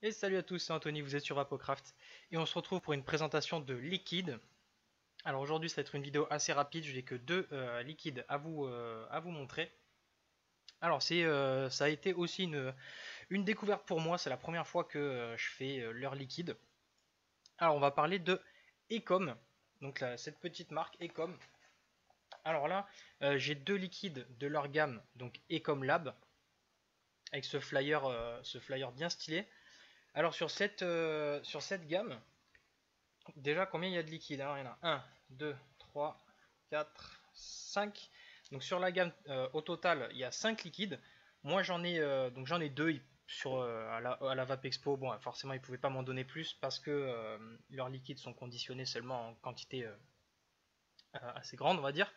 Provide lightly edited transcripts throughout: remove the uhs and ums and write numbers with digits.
Et salut à tous, c'est Anthony, vous êtes sur Vapocraft et on se retrouve pour une présentation de liquide. Alors aujourd'hui ça va être une vidéo assez rapide, je n'ai que deux liquides à vous montrer. Alors ça a été aussi une découverte pour moi, c'est la première fois que je fais leur liquide. Alors on va parler de Ecom, donc là, cette petite marque Ecom. Alors là j'ai deux liquides de leur gamme, donc Ecom Lab, avec ce flyer bien stylé. Alors sur cette gamme, déjà, combien il y a de liquide? Alors, il y en a 1, 2, 3, 4, 5. Donc sur la gamme, au total, il y a 5 liquides. Moi, j'en ai 2 à la Vape Expo. Bon, forcément, ils ne pouvaient pas m'en donner plus parce que leurs liquides sont conditionnés seulement en quantité assez grande, on va dire.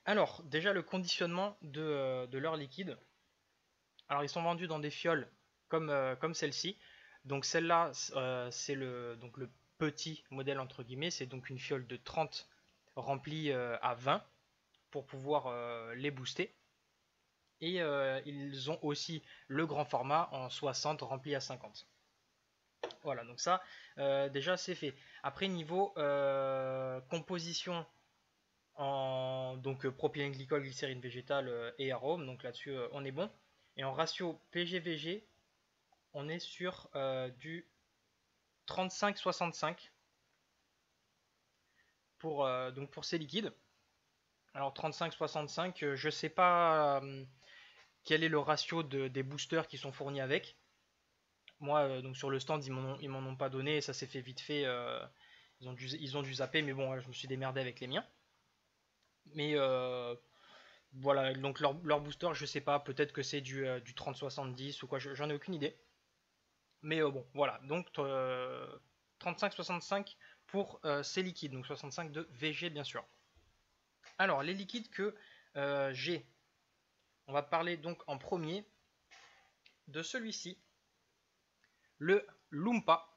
Alors, déjà, le conditionnement de leurs liquides. Alors, ils sont vendus dans des fioles comme celle-ci. Donc, celle-là, c'est donc le petit modèle entre guillemets. C'est donc une fiole de 30 remplie à 20 pour pouvoir les booster. Et ils ont aussi le grand format en 60 rempli à 50. Voilà, donc ça, déjà, c'est fait. Après, niveau composition en donc propylène glycol, glycérine végétale et arôme, donc là-dessus, on est bon. Et en ratio PG-VG, on est sur du 35-65 donc pour ces liquides. Alors 35-65, je sais pas quel est le ratio des boosters qui sont fournis avec. Moi, donc sur le stand, ils m'en ont pas donné, et ça s'est fait vite fait. Ils ont dû zapper, mais bon, je me suis démerdé avec les miens. Mais voilà, donc leur booster, je sais pas, peut-être que c'est du 30-70 ou quoi, j'en ai aucune idée. Mais bon, voilà, donc 35-65 pour ces liquides, donc 65 de VG bien sûr. Alors, les liquides que j'ai, on va parler donc en premier de celui-ci, le Loompa.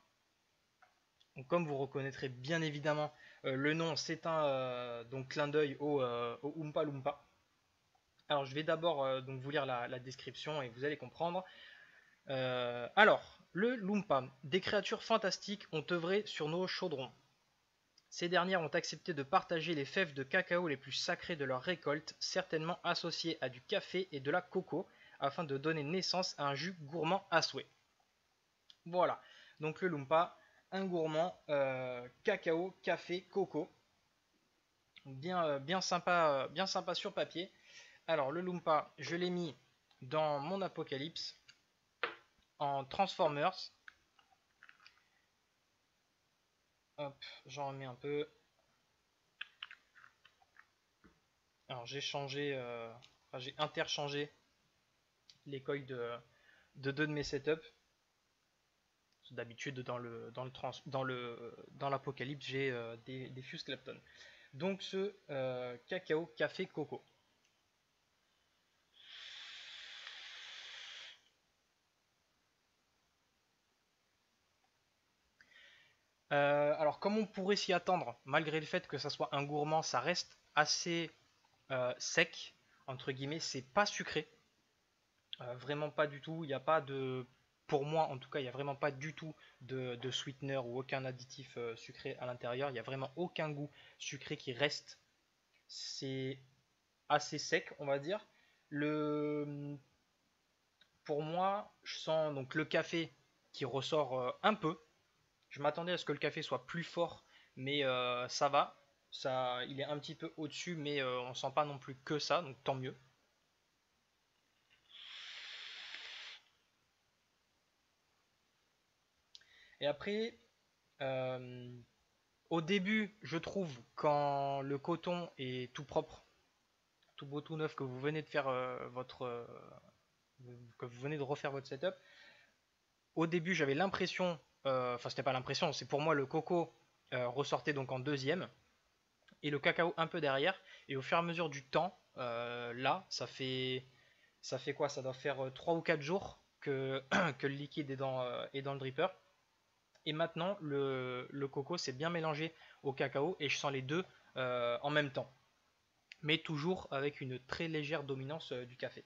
Donc, comme vous reconnaîtrez bien évidemment le nom, c'est un donc clin d'œil au Oompa Loompa. Alors, je vais d'abord donc vous lire la description et vous allez comprendre. Alors, le Loompa, des créatures fantastiques ont œuvré sur nos chaudrons. Ces dernières ont accepté de partager les fèves de cacao les plus sacrées de leur récolte, certainement associées à du café et de la coco, afin de donner naissance à un jus gourmand à souhait. Voilà, donc le Loompa, un gourmand cacao, café, coco, bien sympa sur papier. Alors le Loompa, je l'ai mis dans mon Apocalypse en Transformers. Hop, j'en remets un peu. Alors j'ai interchangé les coils de deux de mes setups. D'habitude dans l'apocalypse j'ai des Fuse Clapton. Donc ce cacao, café, coco. Alors comme on pourrait s'y attendre, malgré le fait que ça soit un gourmand, ça reste assez sec, entre guillemets, c'est pas sucré. Vraiment pas du tout, il n'y a pas de... Pour moi en tout cas, il n'y a vraiment pas du tout de sweetener ou aucun additif sucré à l'intérieur. Il n'y a vraiment aucun goût sucré qui reste. C'est assez sec, on va dire. Le, pour moi, je sens donc le café qui ressort un peu. Je m'attendais à ce que le café soit plus fort, mais ça va. Ça, il est un petit peu au-dessus, mais on sent pas non plus que ça, donc tant mieux. Et après, euh, au début, je trouve quand le coton est tout propre, tout beau, tout neuf, que vous venez de faire que vous venez de refaire votre setup. Au début, j'avais l'impression, enfin c'était pas l'impression, c'est pour moi le coco ressortait donc en deuxième et le cacao un peu derrière. Et au fur et à mesure du temps, là, ça fait quoi? Ça doit faire 3 ou 4 jours que, que le liquide est dans le dripper. Et maintenant, le coco s'est bien mélangé au cacao et je sens les deux en même temps. Mais toujours avec une très légère dominance du café.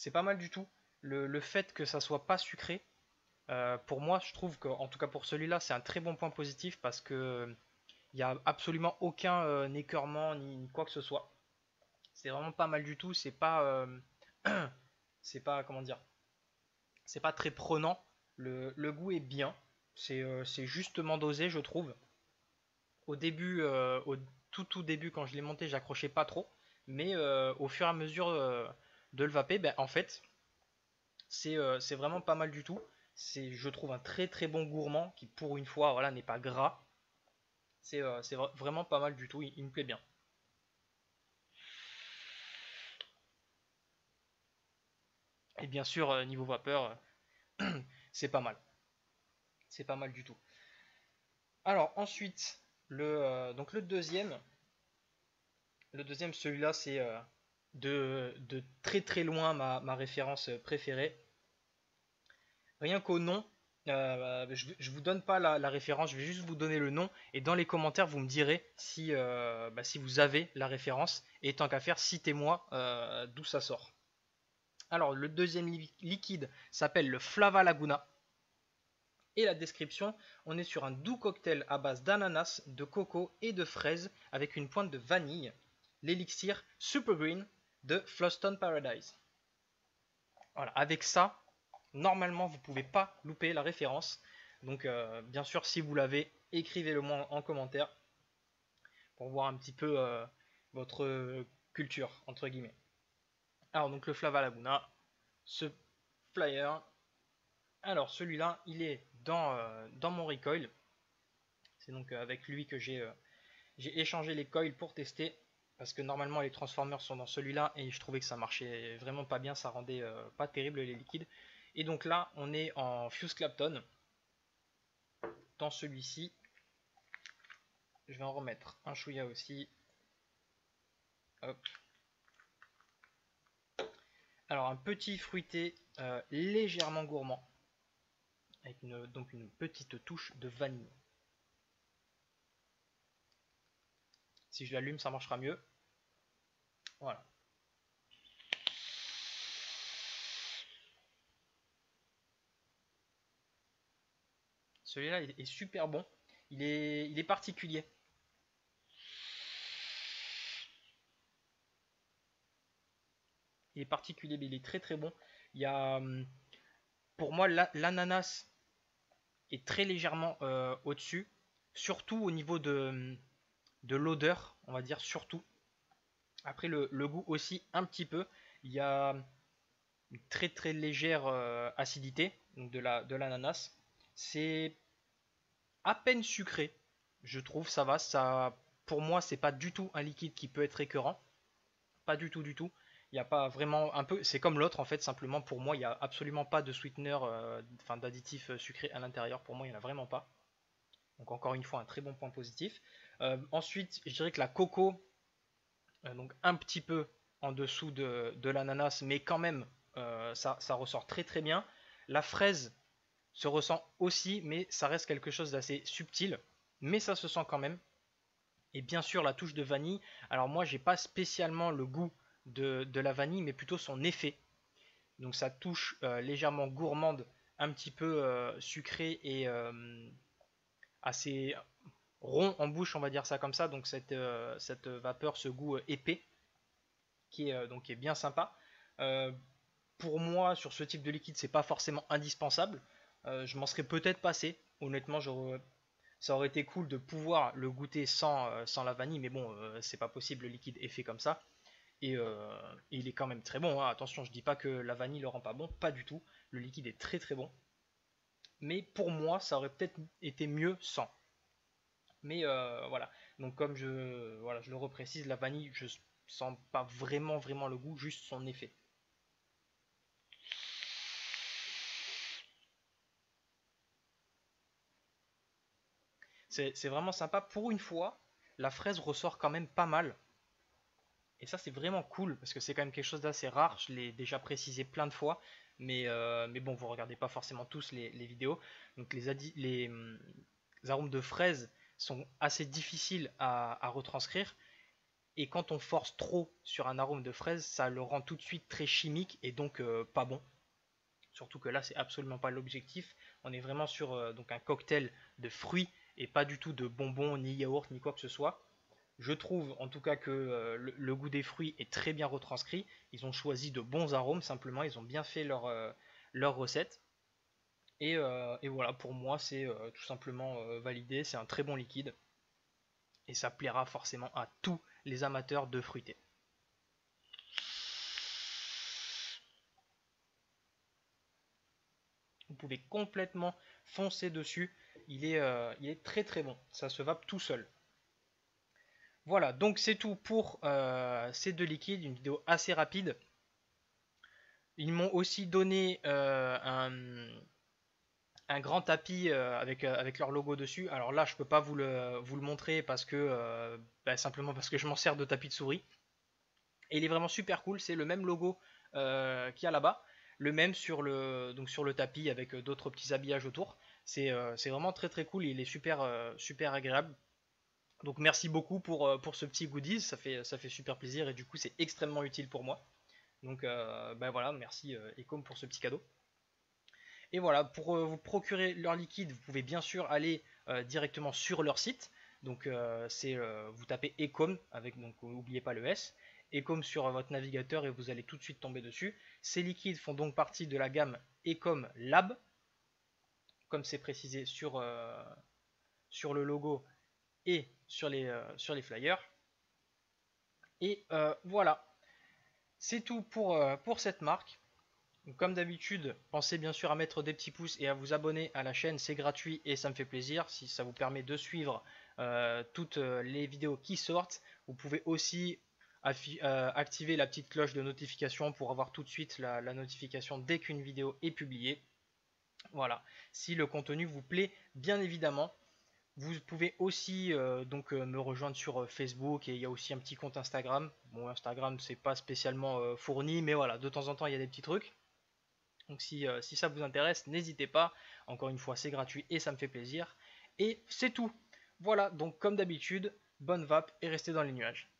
c'est pas mal du tout. Le fait que ça soit pas sucré, pour moi, je trouve que, en tout cas pour celui-là, c'est un très bon point positif parce que il n'y a absolument aucun écœurement ni quoi que ce soit. C'est vraiment pas mal du tout. C'est pas, comment dire, c'est pas très prenant. Le goût est bien. C'est justement dosé, je trouve. Au début, au tout début, quand je l'ai monté, j'accrochais pas trop. Mais au fur et à mesure de le vaper, ben, en fait, c'est vraiment pas mal du tout. C'est, je trouve, un très très bon gourmand qui, pour une fois, voilà, n'est pas gras. C'est vraiment pas mal du tout. Il me plaît bien. Et bien sûr, niveau vapeur, c'est pas mal. C'est pas mal du tout. Alors ensuite, donc le deuxième, celui-là, c'est de très très loin ma référence préférée. Rien qu'au nom, je vous donne pas la référence, je vais juste vous donner le nom et dans les commentaires vous me direz si vous avez la référence et tant qu'à faire, citez-moi d'où ça sort. Alors le deuxième liquide s'appelle le Flava Laguna. Et la description, on est sur un doux cocktail à base d'ananas, de coco et de fraises avec une pointe de vanille. L'élixir Super Green de Fluston Paradise. Voilà, avec ça, normalement vous ne pouvez pas louper la référence. Donc bien sûr, si vous l'avez, écrivez-le moi en commentaire pour voir un petit peu votre culture, entre guillemets. Alors donc le Flava Laguna, ce flyer, alors celui-là, il est dans mon recoil. C'est donc avec lui que j'ai échangé les coils pour tester. Parce que normalement les transformers sont dans celui-là et je trouvais que ça marchait vraiment pas bien, ça rendait pas terrible les liquides. Et donc là on est en Fuse Clapton. Dans celui-ci, je vais en remettre un chouïa aussi. Hop. Alors un petit fruité légèrement gourmand. Avec donc une petite touche de vanille. Si je l'allume ça marchera mieux. Voilà. Celui-là est super bon. Il est particulier. Il est particulier, mais il est très très bon. Il y a, pour moi, l'ananas est très légèrement au-dessus. Surtout au niveau de l'odeur, on va dire surtout. Après le goût aussi un petit peu. Il y a une très très légère acidité donc de l'ananas. C'est à peine sucré, je trouve, ça va. Ça, pour moi, c'est pas du tout un liquide qui peut être écœurant. Pas du tout, du tout. Il n'y a pas vraiment un peu. C'est comme l'autre en fait. Simplement pour moi, il n'y a absolument pas de sweetener, enfin d'additif sucré à l'intérieur. Pour moi, il n'y en a vraiment pas. Donc encore une fois, un très bon point positif. Ensuite, je dirais que la coco, donc un petit peu en dessous de l'ananas, mais quand même, ça ressort très très bien. La fraise se ressent aussi, mais ça reste quelque chose d'assez subtil, mais ça se sent quand même. Et bien sûr la touche de vanille. Alors moi j'ai pas spécialement le goût de la vanille, mais plutôt son effet. Donc ça touche légèrement gourmande, un petit peu sucrée et assez rond en bouche, on va dire ça comme ça. Donc cette vapeur, ce goût épais, qui est bien sympa. Euh, pour moi, sur ce type de liquide, c'est pas forcément indispensable. Je m'en serais peut-être passé. Honnêtement, ça aurait été cool de pouvoir le goûter sans la vanille, mais bon, c'est pas possible, le liquide est fait comme ça. Et il est quand même très bon, hein. Attention, je dis pas que la vanille le rend pas bon, pas du tout. Le liquide est très très bon. Mais pour moi, ça aurait peut-être été mieux sans. Mais voilà. Donc comme voilà, je le reprécise, la vanille, je sens pas vraiment vraiment le goût, juste son effet. C'est vraiment sympa. Pour une fois, la fraise ressort quand même pas mal. Et ça, c'est vraiment cool parce que c'est quand même quelque chose d'assez rare. Je l'ai déjà précisé plein de fois. Mais bon, vous regardez pas forcément tous les vidéos. Donc les arômes de fraise sont assez difficiles à retranscrire. Et quand on force trop sur un arôme de fraise, ça le rend tout de suite très chimique et donc pas bon. Surtout que là, c'est absolument pas l'objectif. On est vraiment sur donc un cocktail de fruits et pas du tout de bonbons, ni yaourt, ni quoi que ce soit. Je trouve en tout cas que le goût des fruits est très bien retranscrit. Ils ont choisi de bons arômes, simplement, ils ont bien fait leur recette. Et voilà, pour moi, c'est tout simplement validé. C'est un très bon liquide et ça plaira forcément à tous les amateurs de fruités. Vous pouvez complètement foncer dessus. Il est très très bon. Ça se vape tout seul. Voilà, donc c'est tout pour ces deux liquides. Une vidéo assez rapide. Ils m'ont aussi donné un grand tapis avec leur logo dessus. Alors là, je peux pas vous le montrer parce que simplement parce que je m'en sers de tapis de souris. Et il est vraiment super cool. C'est le même logo qu'il y a là-bas, le même donc sur le tapis avec d'autres petits habillages autour. C'est vraiment très très cool. Il est super agréable. Donc merci beaucoup pour ce petit goodies. Ça fait super plaisir et du coup c'est extrêmement utile pour moi. Donc voilà, merci Ecom pour ce petit cadeau. Et voilà, pour vous procurer leur liquide, vous pouvez bien sûr aller directement sur leur site. Donc vous tapez Ecom avec, donc n'oubliez pas le S, Ecom sur votre navigateur et vous allez tout de suite tomber dessus. Ces liquides font donc partie de la gamme Ecom Lab, comme c'est précisé sur le logo et sur les flyers. Et voilà, c'est tout pour cette marque. Donc, comme d'habitude, pensez bien sûr à mettre des petits pouces et à vous abonner à la chaîne, c'est gratuit et ça me fait plaisir si ça vous permet de suivre toutes les vidéos qui sortent. Vous pouvez aussi activer la petite cloche de notification pour avoir tout de suite la notification dès qu'une vidéo est publiée. Voilà, si le contenu vous plaît, bien évidemment. Vous pouvez aussi me rejoindre sur Facebook et il y a aussi un petit compte Instagram. Bon, Instagram c'est pas spécialement fourni, mais voilà, de temps en temps il y a des petits trucs. Donc si ça vous intéresse, n'hésitez pas. Encore une fois, c'est gratuit et ça me fait plaisir. Et c'est tout. Voilà, donc comme d'habitude, bonne vape et restez dans les nuages.